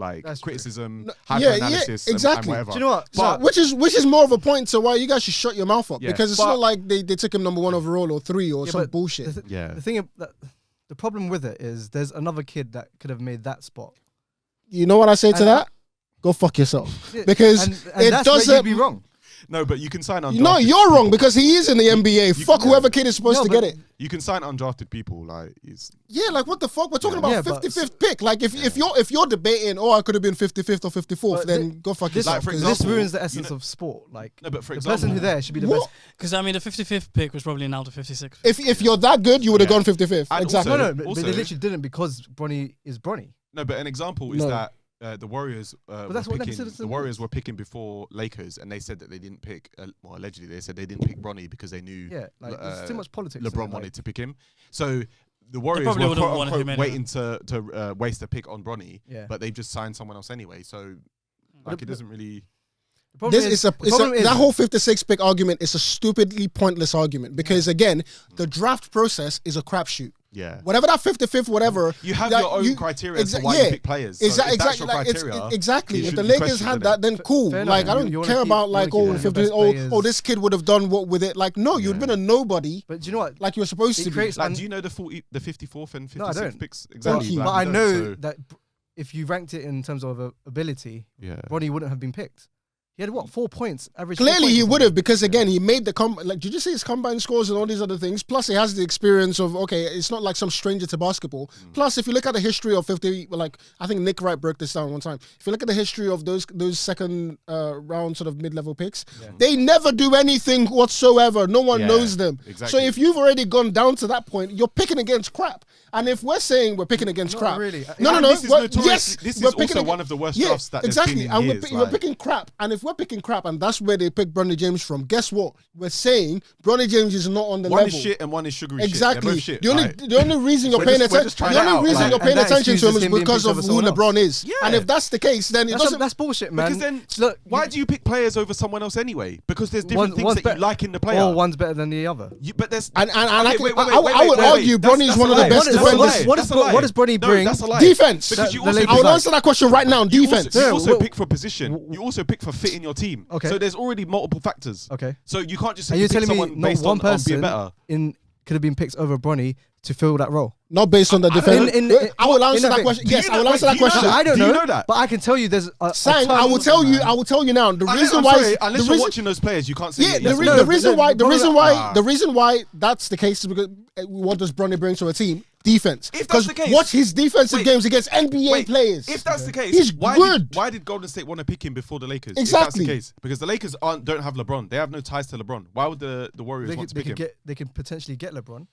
criticism, hyper-analysis, exactly. and whatever. Do you know what? But which is more of a point to why you guys should shut your mouth up, because it's not like they took him number 1 overall or 3 or some bullshit. The thing, the problem with it is there's another kid that could have made that spot. You know what I say to that? Go fuck yourself. Because it doesn't be wrong. No, but you can sign undrafted. No, you're wrong because he is in the NBA. Fuck whoever kid is supposed to get it. You can sign undrafted people, like what the fuck? We're talking about 55th pick. Like if you're debating, I could have been 55th or 54th, then go fuck yourself. For example, this ruins the essence of sport. Like but for the example, person who there should be the best. Because I mean, the 55th pick was probably now the 56th. If you're that good, you would have gone 55th. Exactly. No, but they literally didn't because Bronny is Bronny. No, but an example is that. The Warriors were picking before Lakers, and they said that they didn't pick. Allegedly, they said they didn't pick Bronny because they knew there's too much politics. LeBron wanted to pick him. So the Warriors probably were would've quote wanted unquote him anyway. waiting to waste a pick on Bronny, Yeah. but they've just signed someone else anyway. So like it doesn't really. The problem This is, is the problem is that whole 56 pick argument is a stupidly pointless argument because again, the draft process is a crapshoot. Yeah. Whatever that 55th, whatever. You have that your own criteria as to why you pick players. So Exactly. if that's your Like, criteria, exactly. you If the shouldn't be Lakers had questioned, that, then cool. Fair Like enough. I don't You wanna care keep- about you like wanna oh, keep your 50, best oh, players. this kid would have done what with it. Like no, you'd been a nobody. But do you know what? Like you were supposed It to be. creates Like, do you know the 54th and 56th No, I don't. picks Thank exactly? you. Like, But I you know don't, so- that if you ranked it in terms of ability, Yeah. Bronny wouldn't have been picked. He had what, 4 points average? 4 Clearly, points he or would something. have because again, he made the like. Did you see his combine scores and all these other things? Plus, he has the experience of okay, it's not like some stranger to basketball. Plus, if you look at the history of 50, like I think Nick Wright broke this down one time. If you look at the history of those second round sort of mid-level picks, they never do anything whatsoever. No one knows them. Exactly. So if you've already gone down to that point, you're picking against crap. And if we're saying we're picking against Not crap, really. no, And no, this is notorious- yes, this is we're also picking one of the worst yeah, drafts that there's exactly. been in And years, we're like- picking crap. And if we're picking crap, and that's where they pick Bronny James from, guess what? We're saying Bronny James is not on the One level. is shit and one is sugary Exactly. shit. They're both shit. The only reason you're We're paying just- we're attention, just trying the it only out, reason like- you're paying And that attention to him excuses is him being because picked of over who someone LeBron is. Yeah. And if that's the case, then it doesn't. That's bullshit, man. Because then, Look, why do you pick players over someone else anyway? Because there's different things one's that bet- you like in the player. or one's better than the other? But there's And I Okay, can- wait, I would argue Bronny is one of the best defenders. What does Bronny No, bring? that's a lie. Defense. Because you The also Lakers I would like- answer that question right now. Defense. You also Yeah, pick for position. You also pick for fit in your team. Okay. So there's already multiple factors. Okay. So you can't just say Are you you pick telling me someone not based one on being person better. could have been picked over Bronny to fill that role? Not based on the defense. I will answer that question. Yes, I will answer that question. I don't Do you know. know that? But I can tell you there's a Sang, ton- I will tell you. I will tell you now. The reason I'm why, sorry, unless the you're reason, watching those players, you can't say yeah, it. the, Yes, re- no, the no. reason why, Nah. the reason why that's the case is because what does Bronny bring to a team? Defense. If that's the case- watch his defensive Wait. games against NBA Wait, players. If that's the case, He's why good. Why did Golden State want to pick him before the Lakers? Exactly. If that's the case, because the Lakers don't have LeBron. They have no ties to LeBron. Why would the Warriors want to pick him? they could potentially get LeBron.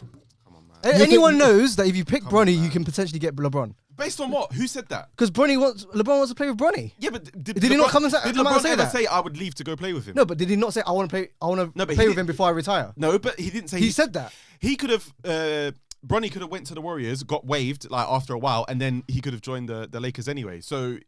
Come on, man. Anyone knows that if you pick Come on, Bronny, you man. can potentially get LeBron. Based on what? Who said that? Because LeBron wants to play with Bronny. Yeah, but did he not come and did out and LeBron say ever that? say I would leave to go play with him? No, but did he not say I want to play? I want to No, but play he with did- him before I retire. No, but he didn't say He said that. He could have. Bronny could have went to the Warriors, got waived like after a while, and then he could have joined the Lakers anyway. So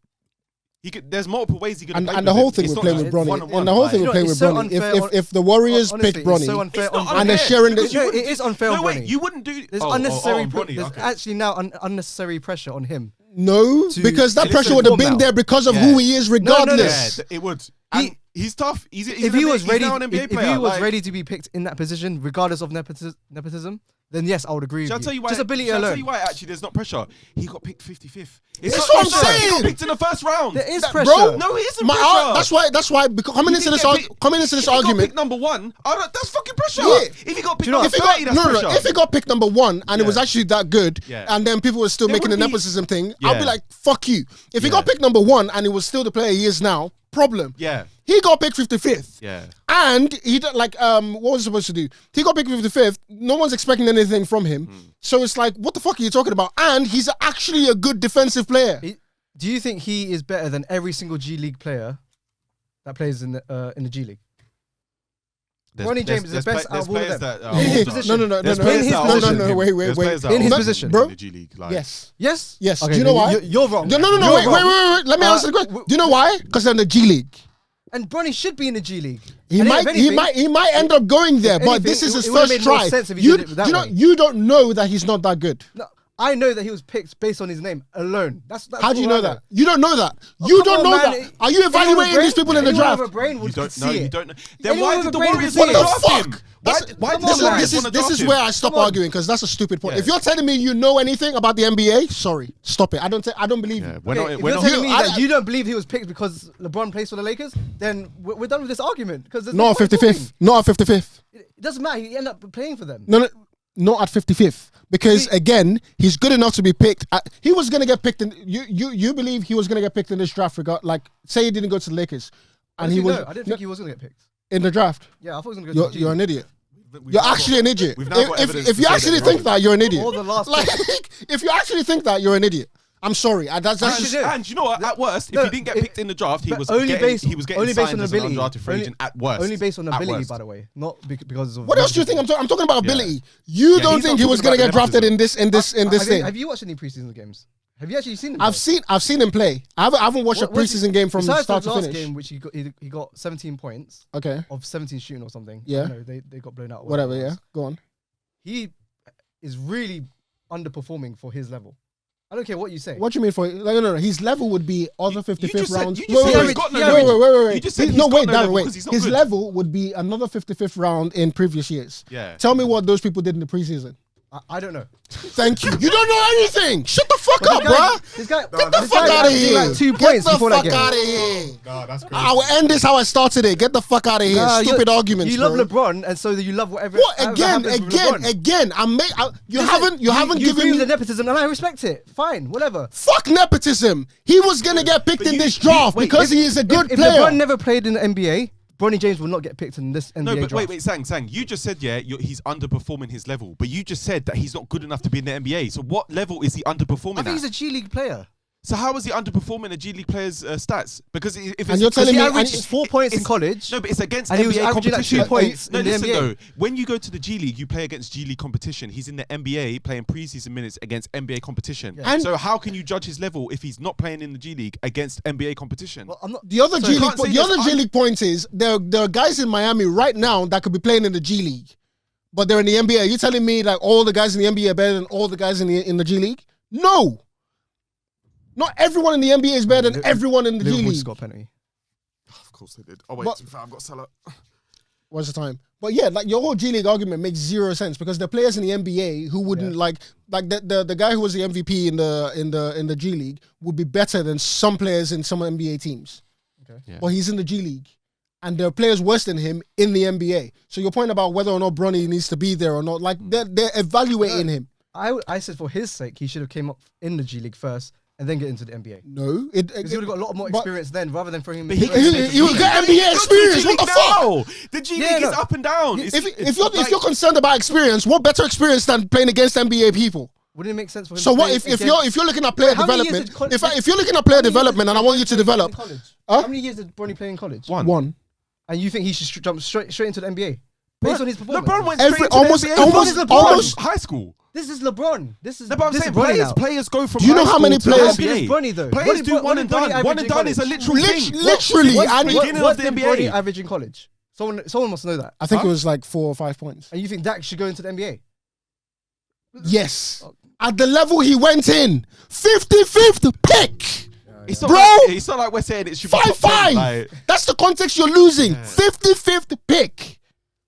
he could. There's multiple ways he could. and the whole thing with playing with Bronny, and the whole thing with playing with so Bronny, unfair if the Warriors Honestly, pick it's Bronny, so unfair It's not on and Bronny. they're unfair, sharing the- because you No, wouldn't it is do- unfair No, on wait, Bronny. you wouldn't do. There's oh, unnecessary. on Bronny, There's okay. actually now unnecessary pressure on him. no, to- because that to pressure would have perform been now. there because of Yeah. who he is, Yeah, regardless. it would. And he's tough. He's If he was ready, now an NBA if player. he was like- ready to be picked in that position, regardless of nepotism, then yes, I would agree Shall I with tell you why? Just ability shall I alone. tell you why? Actually, there's not pressure. He got picked 55th. It's That's not what I'm pressure. He saying. got picked in the first round. There is That- pressure. bro, No, it isn't My- pressure. that's why because coming He into didn't this get picked- If he got argument, picked number one, that's fucking pressure. Yeah. If he got picked you know number if he got 30, that's pressure. if he got picked number one and it was Yeah. actually that good, Yeah. and then people were still There making the wouldn't be- nepotism thing, I'll be Yeah. like, fuck you. If he Yeah. got picked number one and he was still the player he is now, problem. Yeah. He got picked 55th. Yeah. And he what was he supposed to do? He got picked 55th. No one's expecting anything from him. So it's like, what the fuck are you talking about? And he's actually a good defensive player. Do you think he is better than every single G League player that plays in the G League? Bronny James is the best out of all of them. In his position. No, There's no, players in his that are position. older than him. Wait. There's players that In are his older position. than him Bro. in the G League. Like, Yes. Yes. Yes. Okay, Do you know then why? You're wrong. No. You're Wait. wrong. Let me answer the question. Do you know why? Because they're in the G League. And Bronny should be in the G League. He And might, if anything- he might end up going there, if but anything, this is his it would've first made more try. sense if he You, did it that you know, way. you don't know that he's not that good. No, I know that he was picked based on his name alone. That's How do you all know I that? You don't know that. You come don't on, know man. that. Are you evaluating these people in the Anyone draft? with a brain You would don't see know. it. You don't know. Then Anyone why with did a the brain Warriors would want to see it. draft What the him? fuck? Why That's- why did come the on, man. Warriors This want to draft is him? where I stop Come on. arguing because that's a stupid point. Yeah. If you're telling me you know anything about the NBA, sorry, stop it. I don't believe Yeah, you. we're Okay, not. if We're you're not. telling me I- that you don't believe he was picked because LeBron plays for the Lakers, then we're done with this argument. Because Not at 55th. Not at 55th. It doesn't matter. He ended up playing for them. No, not at 55th. Because He- again, he's good enough to be picked. He was gonna get picked in. You believe he was gonna get picked in this draft? Like, say he didn't go to the Lakers, and he was. I didn't think he was going to get picked. in the draft. Yeah, I thought he was going to go to the G You're an League. idiot. We've You're now actually an idiot. we've now got evidence If to you say actually that think you're that, you're an idiot. All the last Like, if you actually think that, you're an idiot. I'm sorry. That's just, and you know what? At worst, if he didn't get picked in the draft, he was only getting only based signed on as an ability. undrafted free agent at worst. Only based on At ability, worst. by the way, not because of. what else do you think? I'm talking about ability. You don't he's think not he was talking gonna about get drafted in nepotism. this thing? Have you watched any preseason games? Have you actually seen him? I've seen him play. I haven't watched a preseason game from besides start the to last finish. game, which he got 17 points Okay. of 17 shooting or something. Yeah. No, they got blown out. Whatever. it Yeah. was. Go on. He is really underperforming for his level. I don't care what you say. What do you mean for no? His level would be other 55th rounds. You just said he's got no Wait. You just said No, he's wait, got no Darren, level wait. 'cause he's not His good. level would be another 55th round in previous years. Yeah. Tell me what those people did in the preseason. I don't know. Thank you. You don't know anything. Shut the fuck But up, bruh. This guy, Get the this fuck guy out of averaged here. like 2 Get points the before fuck that game. out of here. No, that's crazy. I will end this how I started it. Get the fuck out of here. Nah, Stupid arguments. You love bro. LeBron, and so you love whatever. What whatever again? happens with LeBron. Again. You haven't You given agree with me the nepotism, and I respect it. Fine, whatever. fuck nepotism. He was gonna get picked in this draft because he is a good If player. LeBron never played in the NBA, Bronny James will not get picked in this NBA No, but draft. wait, Sang, you just said, he's underperforming his level, but you just said that he's not good enough to be in the NBA. So what level is he underperforming I think at? he's a G League player. So how is he underperforming a G League player's stats? Because if it's, And you're telling He me averaged 4 points in college. No, but it's against And he was NBA averaging like 2 competition. points No, in the listen NBA. though. When you go to the G League, you play against G League competition. He's in the NBA playing preseason minutes against NBA competition. Yeah. And- so how can you judge his level if he's not playing in the G League against NBA competition? Well, I'm not. The other So G you League, can't say the other this, G League point is there are guys in Miami right now that could be playing in the G League, but they're in the NBA. Are you telling me like all the guys in the NBA are better than all the guys in the G League? No. Not everyone in the NBA is better than everyone in the G Liverpool League. just got a penalty. Of course they did. Oh wait, But- to be fair, I've got Salah. What's the time? But yeah, like your whole G League argument makes zero sense because the players in the NBA who wouldn't like the guy who was the MVP in the G League would be better than some players in some NBA teams. Okay. Yeah. But he's in the G League. And there are players worse than him in the NBA. So your point about whether or not Bronny needs to be there or not, like they're evaluating him. I said for his sake, he should have came up in the G League first and then get into the NBA. No, Because he would have got a lot more but- experience then, rather than throwing him. But in he would get NBA experience. What the fuck? The G League Yeah, is no. up and down. If you're concerned about experience, what better experience than playing against NBA people? Wouldn't it make sense for him? So to what play if against- you're looking at player How many years development? did Con- If you're looking at player How many years development, did and I want you to Bronny play in develop, college? Huh? How many years did Bronny play in college? one. And you think he should jump straight into the NBA based on his performance? LeBron went Every- straight almost- to the NBA. almost- LeBron almost- high school. This is LeBron. This is No, but I'm this saying is Bronny now. players go from Do you know high how many school to players- the How good is NBA. Bronny though? Players What did do Bronny one and done. average One in and done is a college? literal thing. Literally, What's and the beginning What of the did NBA? Bronny average in college? Someone must know that. I think Huh? it was like 4 or 5 points. And you think Dak should go into the NBA? Yes, at the level he went in, 55th pick. It's not Bro! like, it's not like we're saying it should be top 10, 5'5". like- That's the context you're losing. Yeah. 55th pick.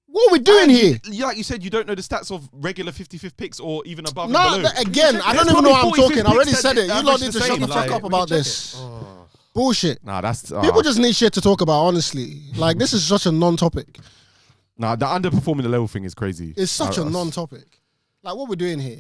What are we doing And here? like you said, you don't know the stats of regular 55th picks or even above and No, below. again, I don't There's even know what I'm probably talking. I already 45th said it. You picks lot that need to average shut the the fuck same, up like, about we can this. Bullshit. Nah, that's People just need shit to talk about, honestly. Like, this is such a non-topic. nah. The underperforming the level thing is crazy. It's such a non-topic. Like, what we're doing here.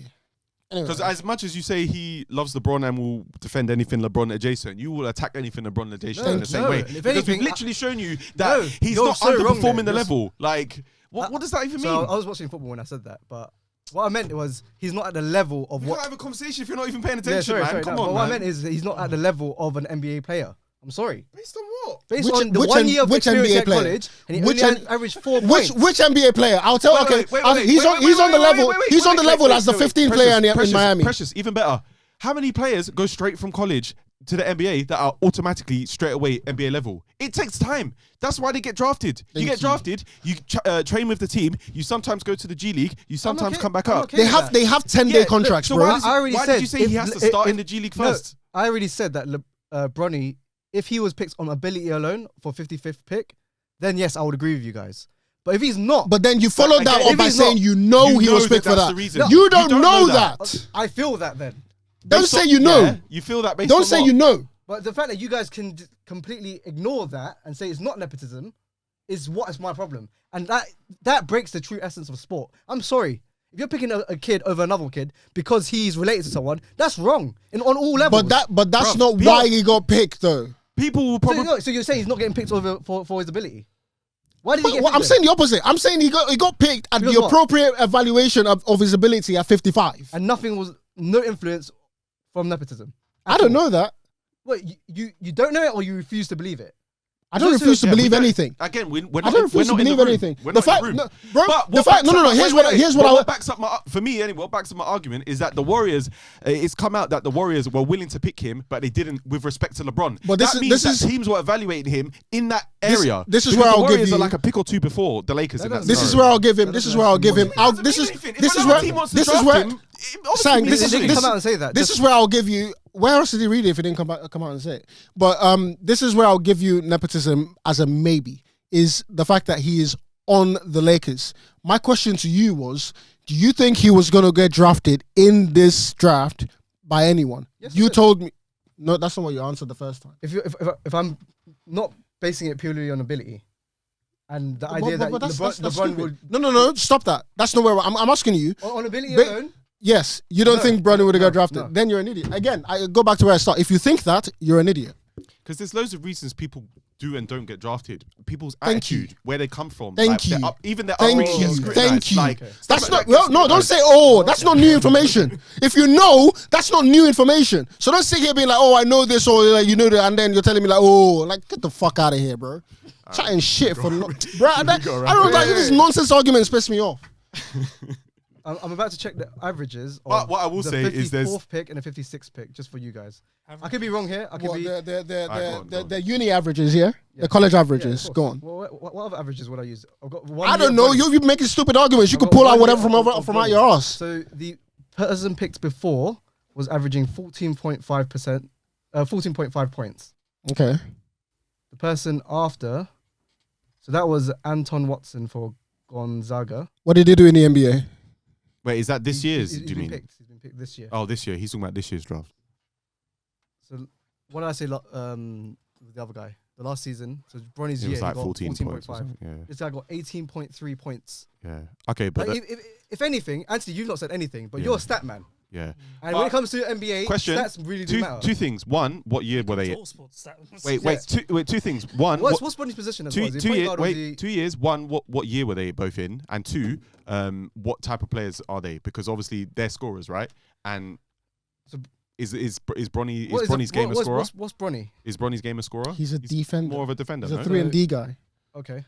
Because Anyway. as much as you say he loves LeBron and will defend anything LeBron adjacent, you will attack anything LeBron adjacent in the same way. And if Because anything, we've literally shown you that No, he's you're not so wrong underperforming there. the You're level. Like, what does that even So mean? I was watching football when I said that, but what I meant was he's not at the level of We what. can't have a conversation if you're not even paying Yeah, attention, sorry, man. sorry. Come no, on, but man. what I meant is that he's not at the level of an NBA player. I'm sorry. Based on what? Based Which- on the which 1 N- year of which experience NBA at player? college, and he Which only N- averaged 4 Which points. NBA player? I'll tell. Wait, Okay, wait, wait, he's wait, on the level. wait, He's on the level wait, as the wait, 15th Precious, player in Precious, Miami. Precious, even better. How many players go straight from college to the NBA that are automatically straight away NBA level? It takes time. That's why they get drafted. You get drafted, you train with the team, you sometimes go to the G League, you sometimes okay- come back I'm up. okay They with have that. 10-day contracts, so bro. why, I already why said did you say he if- has to start if- in the G League No, first? I already said that Bronny, if he was picked on ability alone for 55th pick, then yes, I would agree with you guys. But if he's not, But then you followed that again, up if by he's saying not- you know you he know was that picked for that's that. the reason. You You don't don't know know that. I feel that then. Don't Based say on- you know. yeah, you feel that based Don't on say what? you know. But the fact that you guys can completely ignore that and say it's not nepotism is what is my problem. And that breaks the true essence of sport. I'm sorry. If you're picking a kid over another kid because he's related to someone, that's wrong on all levels. But that's Bruv, not why he got picked, though. People will probably... So you're saying he's not getting picked over for his ability? Why did he But get what- picked I'm then? saying the opposite. I'm saying he got picked at Because the what? appropriate evaluation of his ability at 55. And no influence from nepotism I don't know that. Wait, you don't know it or you refuse to believe it? I don't refuse to believe anything. Again, we're I don't refuse to believe anything. The fact, bro. The fact, no. Here's what what backs up my, for me anyway. What backs up my argument is that the Warriors, it's come out that the Warriors were willing to pick him, but they didn't with respect to LeBron. But that means that teams were evaluating him in that area. This is where I'll give you like a pick or two before the Lakers. This is where I'll give him. This is where I'll give him. This is where. Saying this is come out and say that. This is where I'll give you. Where else did he read it if he didn't come out and say it? But this is where I'll give you nepotism as a maybe, is the fact that he is on the Lakers. My question to you was, do you think he was going to get drafted in this draft by anyone? Yes, you told me. No, that's not what you answered the first time. If I'm not basing it purely on ability, and the idea that LeBron would... No, stop that. That's not where I'm asking you. On ability alone? Yes, you don't think Bronny would have got drafted. No. Then you're an idiot. Again, I go back to where I start. If you think that, you're an idiot. Because there's loads of reasons people do and don't get drafted. People's attitude, where they come from. Thank you. Even their Thank upbringing gets scrutinized. Thank you. Like, that's not. No, don't say. Oh, that's not new information. If you know, that's not new information. So don't sit here being like, oh, I know this, or like, you know that, and then you're telling me like, oh, like get the fuck out of here, bro. Chatting shit for bro. I don't know. Like this nonsense arguments piss me off. I'm about to check the averages. But what I will say is there's 54th pick and a 56th pick just for you guys. I could be wrong here. I could be the uni averages, yeah? The college averages. Go on. What other averages would I use? I've got I don't know. You're making stupid arguments. You could pull out whatever from out your ass. So the person picked before was averaging 14.5%, 14.5 points. Okay. The person after, so that was Anton Watson for Gonzaga. What did he do in the NBA? Wait, is that this year's? Do you mean? He's been picked this year. Oh, this year. He's talking about this year's draft. So what did I say? With the other guy, the last season. So Bronny's year, like he got 14.5. Yeah. This guy got 18.3 points. Yeah. Okay, but like if anything, Anthony, you've not said anything, but you're a stat man. Yeah. And when it comes to NBA, stats really do matter. Two things. One, what year were they? Two things. One, what's Bronny's position as well? 2 years. One, what year were they both in? And two, what type of players are they? Because obviously they're scorers, right? And so is Bronny's game a scorer? What's Bronny? Is Bronny's game a scorer? He's a defender. More of a defender. He's a 3-and-D guy. Okay.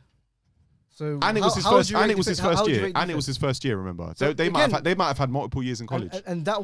So and it was his first. And it was his first year. And it was his first year. Remember, so they might have had multiple years in college. And that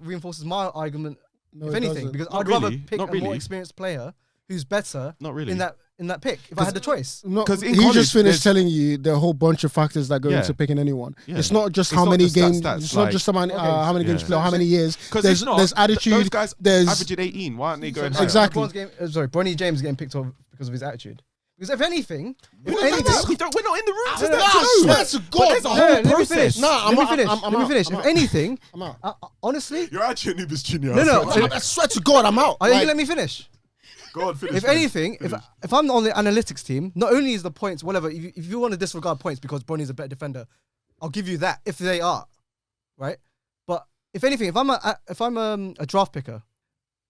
reinforces my argument. No, if anything, because I'd rather pick a more experienced player who's better. Not really. In that pick, if I had the choice. Because he just finished telling you the whole bunch of factors that go into picking anyone. Yeah. It's not just how many games. It's not just how many games play or how many years. There's attitude. Those guys averaging 18. Why aren't they going higher? Exactly. Bronny James is getting picked off because of his attitude. Because if anything, we're not in the room. That's God. There's a whole process. Let me finish. If anything, I'm out. Honestly, you're actually a Nubis Junior. No. I swear to God, I'm out. Are you gonna let me finish? Go on, finish. If anything, if I'm on the analytics team, not only is the points whatever. If you want to disregard points because Bronny's a better defender, I'll give you that if they are, right? But if anything, if I'm a draft picker,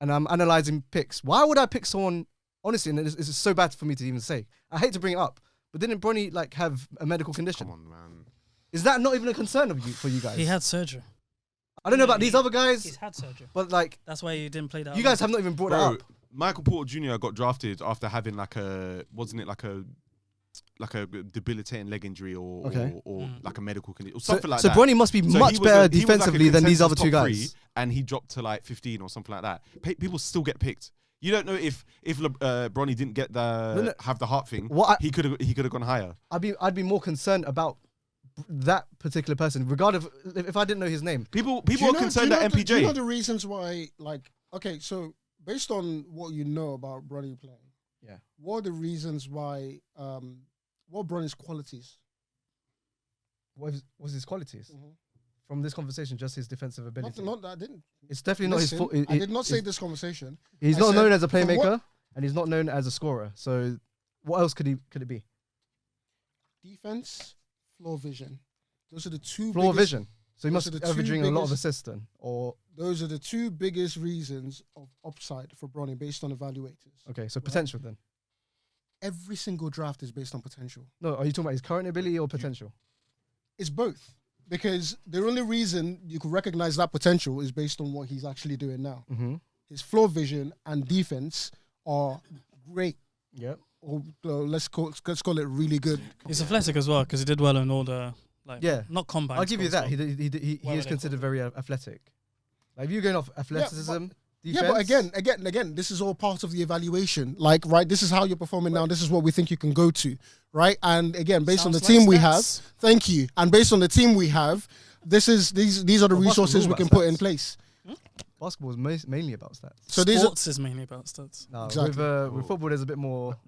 and I'm analyzing picks, why would I pick someone? Honestly, and it's so bad for me to even say. I hate to bring it up, but didn't Bronny have a medical condition? Come on, man. Is that not even a concern for you guys? He had surgery. I don't know about these other guys. He's had surgery, but that's why he didn't play that. You guys have not even brought it up. Michael Porter Jr. got drafted after having like a debilitating leg injury or like a medical condition or something like that. So Bronny must be much better defensively than these other two guys. And he dropped to like 15 or something like that. People still get picked. You don't know if Bronny didn't get have the heart thing. He could have gone higher. I'd be more concerned about that particular person, regardless if I didn't know his name. People are concerned that MPJ. Do you know the reasons why? So based on what you know about Bronny playing, what are the reasons why? What Bronny's qualities? What was his qualities? Mm-hmm. From this conversation, just his defensive ability. I didn't. It's definitely not his fault. I did not say this conversation. He's not known as a playmaker, and he's not known as a scorer. So, what else could it be? Defense, floor vision. Those are the two. Floor vision. So he must be averaging a lot of assists. Or those are the two biggest reasons of upside for Bronny based on evaluators. Okay, so potential then. Every single draft is based on potential. No, are you talking about his current ability or potential? It's both. because the only reason you could recognize that potential is based on what he's actually doing now. Mm-hmm. His floor vision and defense are great. Yep. Or let's call it really good. He's athletic as well because he did well in all the not combine. I'll give you that. Well. He is considered very athletic. Like if you're going off athleticism, defense. Yeah, but again, this is all part of the evaluation. Like, right, this is how you're performing now. This is what we think you can go to, right? And again, based on the team we have, thank you. And based on the team we have, these are the resources we can put in place. Basketball is mainly about stats. So sports is mainly about stats. No, exactly. with football, there's a bit more